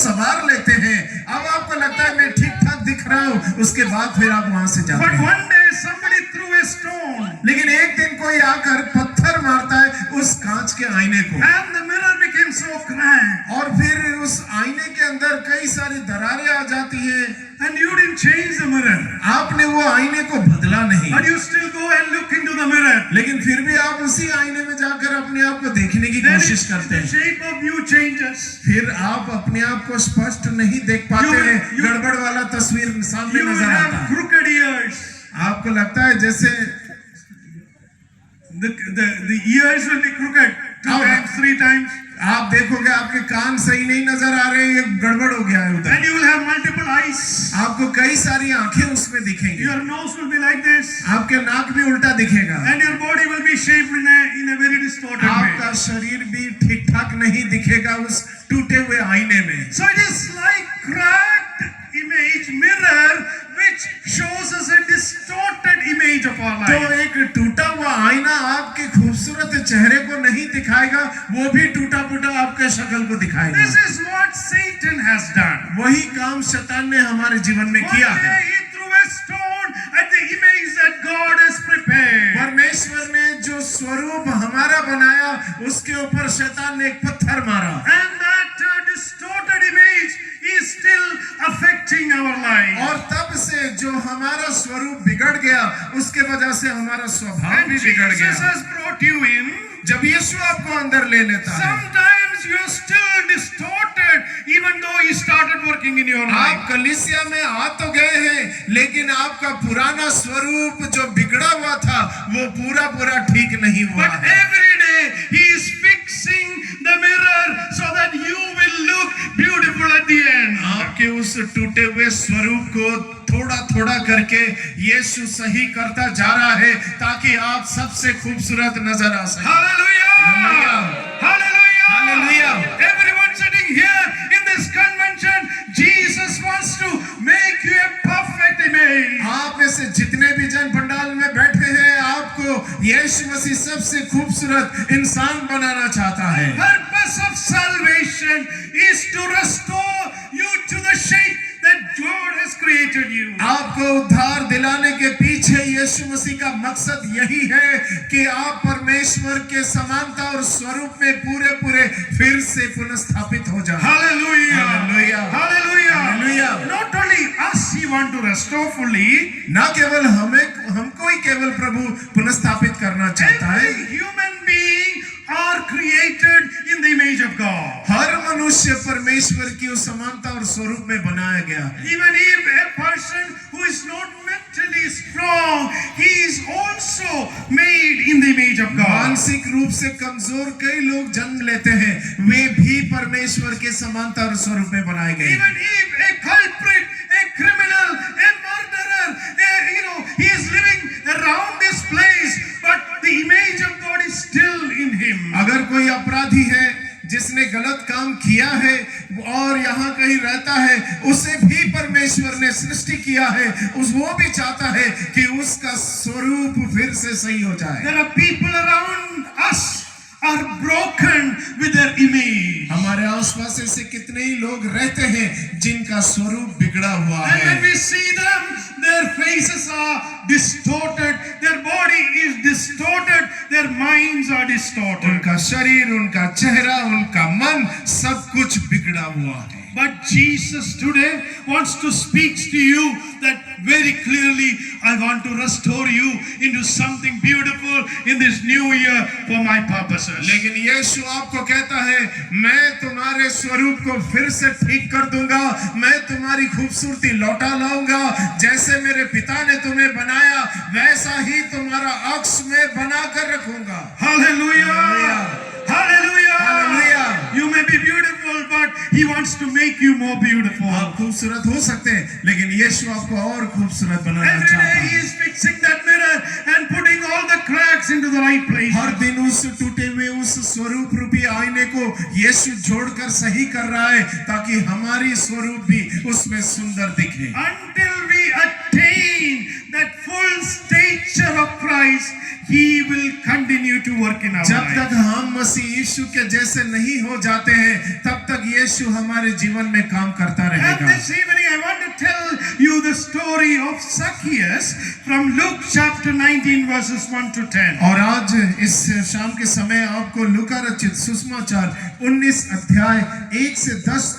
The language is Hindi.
संवार लेते हैं। अब आपको लगता है मैं ठीक ठाक दिख रहा हूँ, उसके बाद फिर आप वहां से जाते But हैं। one day somebody threw a stone लेकिन एक दिन कोई आकर पत्थर मारता है उस कांच के आईने को, and the mirror became so cracked. और फिर उस आईने के अंदर कई सारी दरारें आ जाती हैं। And you didn't change the mirror. आपने वो आईने को बदला नहीं, But you still go and look into the mirror. लेकिन फिर भी आप उसी आईने में जाकर अपने आप को देखने की Then कोशिश करते the हैं। shape of you changes. फिर आप अपने आप को स्पष्ट नहीं देख पाते हैं, गड़बड़ वाला तस्वीर सामने You will नजर आता have है। crooked ears. आपको लगता है जैसे The ears will be crooked 2 Oh. times, 3 times. आप देखोगे आपके कान सही नहीं नजर आ रहे हैं, ये गड़बड़ हो गया है उधर। And you will have multiple eyes. आपको कई सारी आंखें उसमें दिखेंगी, Your nose will be like this. आपके नाक भी उल्टा दिखेगा, And your body will be shaped in a very distorted way. आपका शरीर भी ठीक ठाक नहीं दिखेगा उस टूटे हुए आईने में। So it is like cracked image mirror which shows us a distorted image of our तो life. एक टूटा हुआ आईना आपके खूबसूरत चेहरे को नहीं दिखाएगा, वो भी टूटा फूटा आपके शक्ल को दिखाएगा। This is what Satan has done. वही काम शैतान ने हमारे जीवन में One किया day है। he threw a stone at the image that God has prepared. परमेश्वर ने जो स्वरूप हमारा बनाया उसके ऊपर शैतान ने एक पत्थर मारा, And that distorted image is still affecting our life. और तब से जो हमारा स्वरूप बिगड़ गया उसके वजह से हमारा स्वभाव And भी बिगड़ Jesus गया। has brought you in. जब यीशु आपको अंदर ले लेता है, Sometimes you are still distorted even though he started working in your आप life. कलीसिया में आ तो गए हैं, लेकिन आपका पुराना स्वरूप जो बिगड़ा हुआ था वो पूरा ठीक नहीं हुआ But है। every day he is fixing the mirror so that you will look beautiful at the end. आपके उस टूटे हुए स्वरूप को थोड़ा करके यीशु सही करता जा रहा है ताकि आप सबसे खूबसूरत नजर आ सके। Hallelujah! Hallelujah! Hallelujah! Everyone sitting here in this convention, Jesus wants to make you a perfect image. आप में से जितने भी जन पंडाल में बैठे हैं, आपको यीशु मसीह सबसे खूबसूरत इंसान बनाना चाहता है। Purpose of salvation is to restore you to the shape that God has created you. आपको उद्धार दिलाने के पीछे यीशु मसीह का मकसद यही है कि आप परमेश्वर के समानता और स्वरूप में पूरे फिर से पुनर्स्थापित हो जाए। Hallelujah! Hallelujah! Hallelujah! Hallelujah! Not only us he want to restore fully, ना केवल हमको ही केवल प्रभु पुनर्स्थापित करना चाहता है। every human being are created in the image of God. हर मनुष्य परमेश्वर की उस समानता और स्वरूप में बनाया गया है। Even if a person who is not mentally strong, he is also made in the image of God. मानसिक रूप से कमजोर कई लोग जन्म लेते हैं, वे भी परमेश्वर के समानता और स्वरूप में बनाए गए। Even if a culprit, a criminal, a murderer, he is living around this place, but the image of God is still in him. अगर कोई अपराधी है जिसने गलत काम किया है और यहाँ कहीं रहता है, उसे भी परमेश्वर ने सृष्टि किया है, वो भी चाहता है कि उसका स्वरूप फिर से सही हो जाए। There are people around us are broken with their image. हमारे आसपास ऐसे कितने ही लोग रहते हैं जिनका स्वरूप बिगड़ा हुआ And when है। we see them, their faces are distorted, their body is distorted, their minds are distorted. उनका शरीर, उनका चेहरा, उनका मन सब कुछ बिगड़ा हुआ है। But Jesus today wants to speak to you that very clearly, I want to restore you into something beautiful in this new year for my purposes. लेकिन यीशु आपको कहता है, मैं तुम्हारे स्वरूप को फिर से ठीक कर दूंगा, मैं तुम्हारी खूबसूरती लौटा लाऊंगा, जैसे मेरे पिता ने तुम्हें बनाया वैसा ही तुम्हारा अक्स में बना कर रखूंगा। Hallelujah! Hallelujah! Hallelujah! You may be beautiful, but He wants to make you more beautiful. आप खूबसूरत हो सकते हैं, लेकिन यीशु आपको और खूबसूरत बनाना Every चाहता day He है। is fixing that mirror and putting all the cracks reflects into the right place. हर दिन उस टूटे हुए उस स्वरूप रूपी आईने को यीशु जोड़कर सही कर रहा है ताकि हमारी स्वरूप भी उसमें सुंदर दिखे। Until we attain that full stature of Christ, He will continue to work in our जब life. तक हम मसीह यीशु के जैसे नहीं हो जाते हैं तब तक यीशु हमारे जीवन में काम करता And रहेगा। this evening I want to tell you the story of Zacchaeus from Luke chapter 19 verses 1 to 10. और आज इस शाम के समय आपको लूका रचित सुसमाचार 19 अध्याय 1 से 10 के